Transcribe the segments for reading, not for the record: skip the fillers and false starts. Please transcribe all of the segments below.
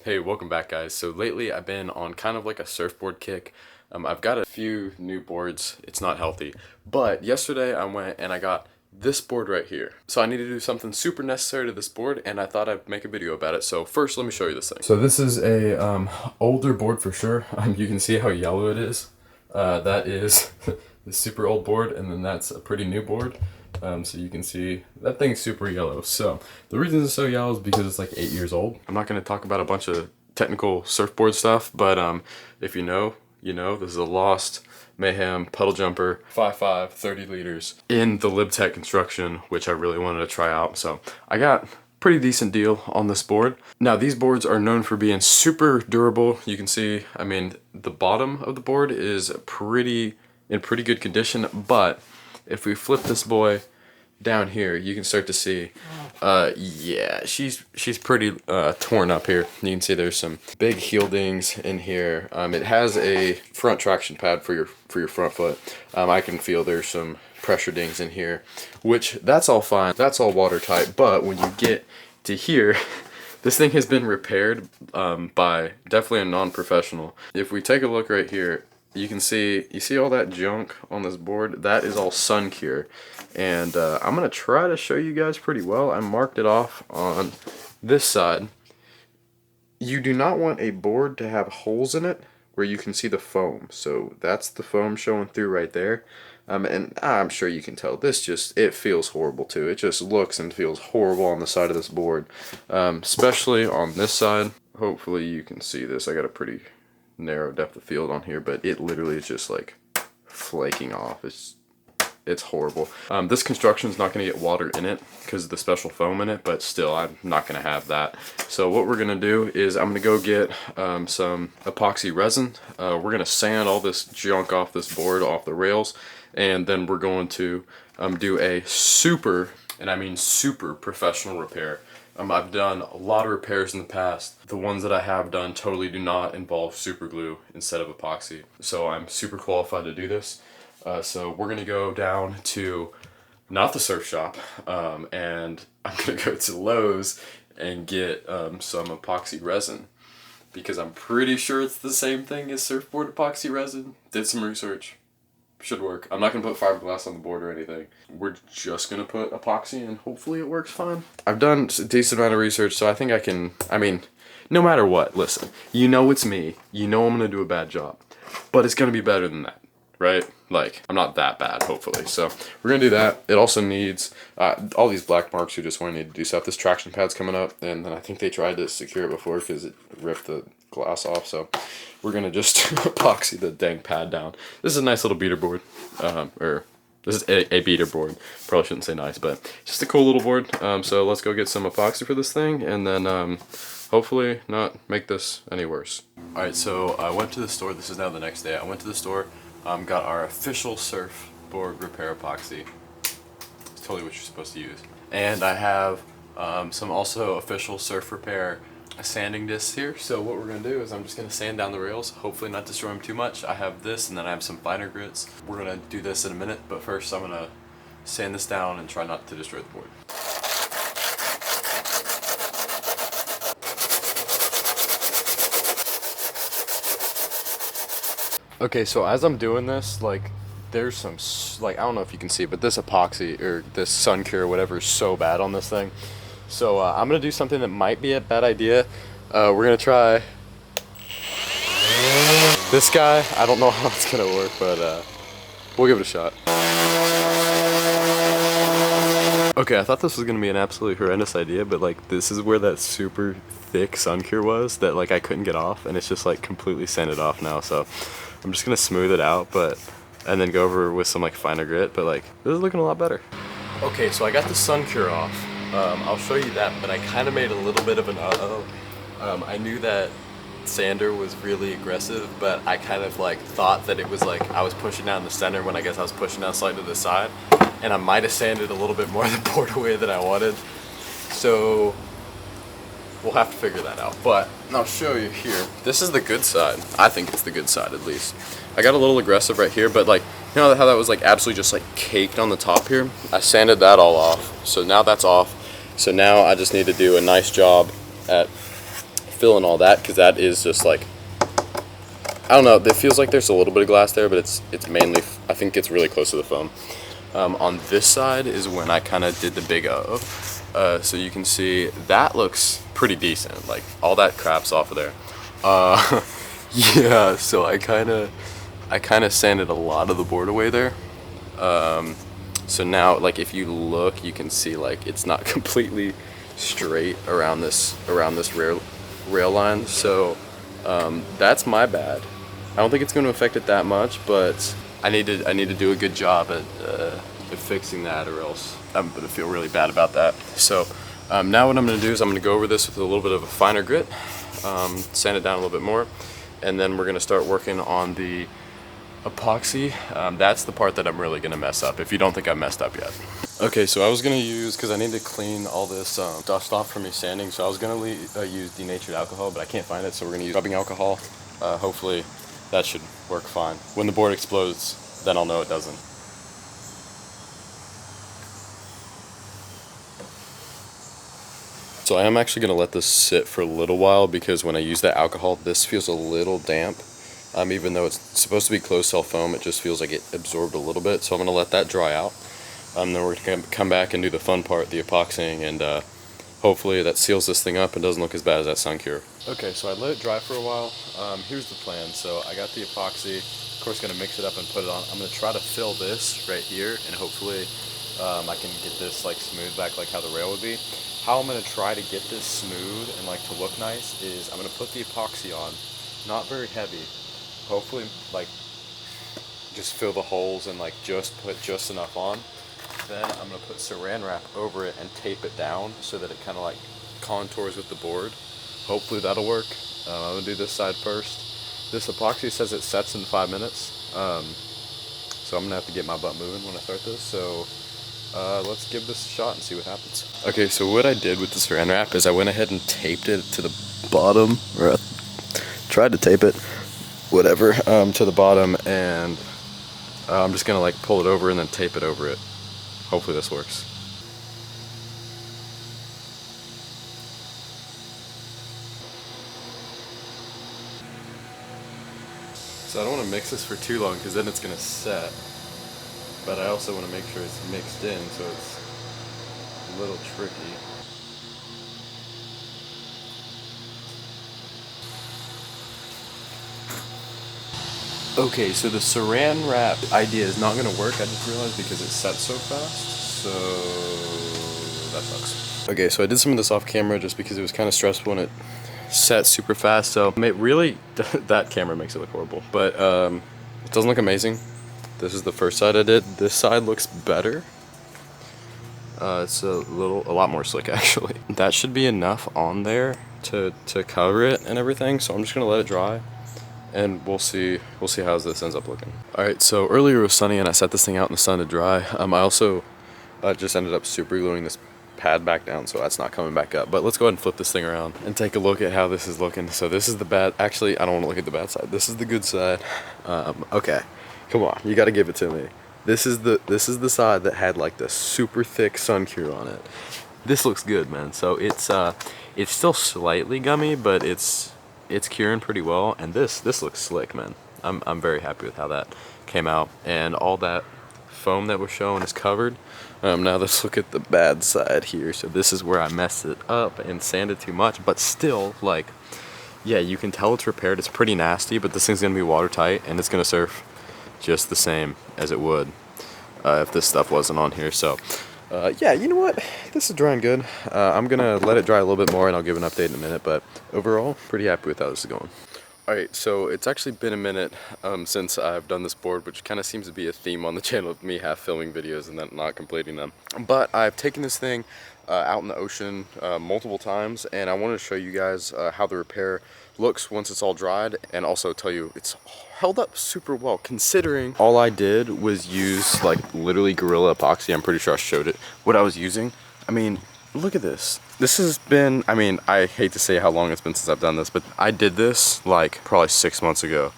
Hey, welcome back, guys. So lately I've been on kind of like a surfboard kick. I've got a few new boards. It's not healthy. But yesterday I went and I got this board right here. So I need to do something super necessary to this board, and I thought I'd make a video about it. So first, let me show you this thing. So this is a older board for sure. You can see how yellow it is. That is the super old board, and then that's a pretty new board. So you can see that thing's super yellow. So the reason it's so yellow is because it's like 8 years old. I'm not going to talk about a bunch of technical surfboard stuff, but if you know, you know. This is a Lost Mayhem puddle jumper, 5.5, 30 liters in the LibTech construction, which I really wanted to try out. So I got a pretty decent deal on this board. Now these boards are known for being super durable. You can see, I mean, the bottom of the board is in pretty good condition, but if we flip this boy down here, you can start to see, yeah, she's pretty torn up here. You can see there's some big heel dings in here. It has a front traction pad for your front foot. I can feel there's some pressure dings in here, which that's all fine. That's all watertight. But when you get to here, this thing has been repaired by definitely a non-professional. If we take a look right here, you see all that junk on this board? That is all sun cure. And I'm gonna try to show you guys pretty well. I marked it off on this side. You do not want a board to have holes in it where you can see the foam. So that's the foam showing through right there. And I'm sure you can tell it feels horrible too. It just looks and feels horrible on the side of this board, especially on this side. Hopefully you can see this. I got a pretty narrow depth of field on here, but it literally is just like flaking off. It's horrible. This construction is not going to get water in it because of the special foam in it, but still, I'm not going to have that. So what we're going to do is I'm going to go get some epoxy resin. We're going to sand all this junk off this board, off the rails, and then we're going to do a super, and I mean super professional repair. I've done a lot of repairs in the past. The ones that I have done totally do not involve super glue instead of epoxy. So I'm super qualified to do this. So we're gonna go down to, not the surf shop, and I'm gonna go to Lowe's and get some epoxy resin, because I'm pretty sure it's the same thing as surfboard epoxy resin. Did some research. Should work. I'm not going to put fiberglass on the board or anything. We're just going to put epoxy and hopefully it works fine. I've done a decent amount of research, so I think I can, no matter what, listen, you know it's me. You know I'm going to do a bad job. But it's going to be better than that, right? Like, I'm not that bad, hopefully. So we're going to do that. It also needs, all these black marks are just where I need to do stuff. This traction pad's coming up, and then I think they tried to secure it before because it ripped the glass off, so we're gonna just epoxy the dang pad down. This is a nice little beater board, or this is a beater board. Probably shouldn't say nice, but just a cool little board. So let's go get some epoxy for this thing, and then hopefully not make this any worse. Alright, so I went to the store. This is now the next day. I went to the store, got our official surfboard repair epoxy. It's totally what you're supposed to use. And I have some also official surf repair sanding discs here. So what we're going to do is I'm just going to sand down the rails, hopefully not destroy them too much. I have this, and then I have some finer grits. We're going to do this in a minute, but first I'm going to sand this down and try not to destroy the board. Okay, so as I'm doing this, like, there's some, like, I don't know if you can see, but this epoxy or this sun cure or whatever is so bad on this thing. So I'm going to do something that might be a bad idea. We're going to try this guy. I don't know how it's going to work, but we'll give it a shot. Okay, I thought this was going to be an absolutely horrendous idea, but like this is where that super thick sun cure was that like I couldn't get off, and it's just like completely sanded off now. So I'm just going to smooth it out, and then go over with some like finer grit, but like this is looking a lot better. Okay, so I got the sun cure off. I'll show you that, but I kind of made a little bit of an I knew that sander was really aggressive, but I kind of like thought that it was like I was pushing down the center when I guess I was pushing down slightly to the side, and I might have sanded a little bit more of the board away than I wanted. So we'll have to figure that out, but I'll show you here. This is the good side. I think it's the good side, at least. I got a little aggressive right here, but like, you know how that was like absolutely just like caked on the top here? I sanded that all off, so now that's off. So now I just need to do a nice job at filling all that, because that is just like, I don't know, it feels like there's a little bit of glass there, but it's mainly, I think it's really close to the foam. On this side is when I kind of did the big O. So you can see that looks pretty decent, like all that crap's off of there. Yeah, so I kind of sanded a lot of the board away there. So now, like, if you look, you can see like it's not completely straight around this rail line. So that's my bad. I don't think it's going to affect it that much, but I need to do a good job at fixing that, or else I'm going to feel really bad about that. So now what I'm going to do is I'm going to go over this with a little bit of a finer grit, sand it down a little bit more, and then we're going to start working on the epoxy. That's the part that I'm really going to mess up, if you don't think I've messed up yet. Okay, so I was going to use, because I need to clean all this dust off from me sanding, so I was going to use denatured alcohol, but I can't find it, so we're going to use rubbing alcohol. Hopefully that should work fine. When the board explodes, then I'll know it doesn't. So I am actually going to let this sit for a little while, because when I use that alcohol, this feels a little damp. Even though it's supposed to be closed cell foam, it just feels like it absorbed a little bit. So I'm going to let that dry out. Then we're going to come back and do the fun part, the epoxying, and hopefully that seals this thing up and doesn't look as bad as that sun cure. Okay, so I let it dry for a while. Here's the plan. So I got the epoxy, of course going to mix it up and put it on. I'm going to try to fill this right here, and hopefully I can get this like smooth back like how the rail would be. How I'm going to try to get this smooth and like to look nice is I'm going to put the epoxy on, not very heavy, hopefully like just fill the holes and like just put just enough on. Then I'm going to put saran wrap over it and tape it down so that it kind of like contours with the board. Hopefully that'll work. I'm going to do this side first. This epoxy says it sets in 5 minutes, so I'm going to have to get my butt moving when I start this. So let's give this a shot and see what happens. Okay, so what I did with the saran wrap is I went ahead and taped it to the bottom, or I tried to tape it, whatever, to the bottom, and I'm just gonna like pull it over and then tape it over it. Hopefully this works. So I don't want to mix this for too long, because then it's gonna set. But I also want to make sure it's mixed in, so it's a little tricky. Okay, so the saran wrap idea is not going to work, I just realized, because it sets so fast, so that sucks. Okay, so I did some of this off camera just because it was kind of stressful and it set super fast, so it really, that camera makes it look horrible, but it doesn't look amazing. This is the first side I did. This side looks better. It's a lot more slick actually. That should be enough on there to cover it and everything, so I'm just gonna let it dry. And we'll see how this ends up looking. Alright, so earlier it was sunny and I set this thing out in the sun to dry. I also just ended up super gluing this pad back down, so that's not coming back up. But let's go ahead and flip this thing around and take a look at how this is looking. So this is the bad, actually I don't want to look at the bad side. This is the good side. Okay, come on, you gotta give it to me. This is the side that had like the super thick sun cure on it. This looks good, man. So it's still slightly gummy, but it's curing pretty well, and this looks slick, man. I'm very happy with how that came out, and all that foam that was showing is covered. Now let's look at the bad side here. So this is where I messed it up and sanded too much, but still, like, yeah, you can tell it's repaired. It's pretty nasty, but this thing's gonna be watertight and it's gonna surf just the same as it would if this stuff wasn't on here. So yeah, you know what, this is drying good. I'm gonna let it dry a little bit more and I'll give an update in a minute, but overall pretty happy with how this is going. Alright, so it's actually been a minute since I've done this board, which kind of seems to be a theme on the channel of me half filming videos and then not completing them. But I've taken this thing out in the ocean multiple times, and I wanted to show you guys how the repair looks once it's all dried, and also tell you it's held up super well, considering all I did was use like literally Gorilla Epoxy. I'm pretty sure I showed it what I was using. I mean, look at this. This has been, I mean, I hate to say how long it's been since I've done this, but I did this like probably 6 months ago,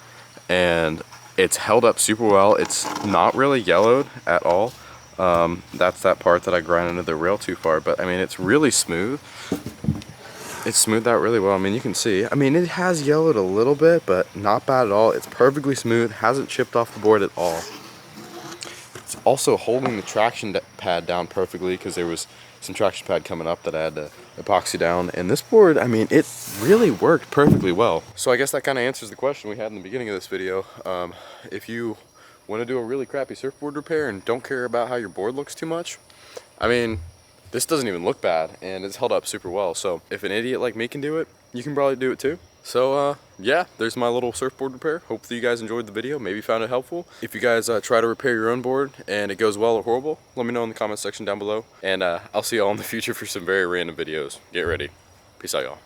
and it's held up super well. It's not really yellowed at all. That's that part that I grind into the rail too far, but I mean, it's really smooth. It smoothed out really well. I mean, you can see. I mean, it has yellowed a little bit, but not bad at all. It's perfectly smooth, hasn't chipped off the board at all. It's also holding the traction pad down perfectly because there was some traction pad coming up that I had to epoxy down. And this board, I mean, it really worked perfectly well. So I guess that kind of answers the question we had in the beginning of this video. If you want to do a really crappy surfboard repair and don't care about how your board looks too much, I mean, this doesn't even look bad and it's held up super well. So if an idiot like me can do it, you can probably do it too. So yeah, there's my little surfboard repair. Hopefully you guys enjoyed the video, maybe found it helpful. If you guys try to repair your own board and it goes well or horrible, let me know in the comment section down below. And I'll see y'all in the future for some very random videos. Get ready. Peace out, y'all.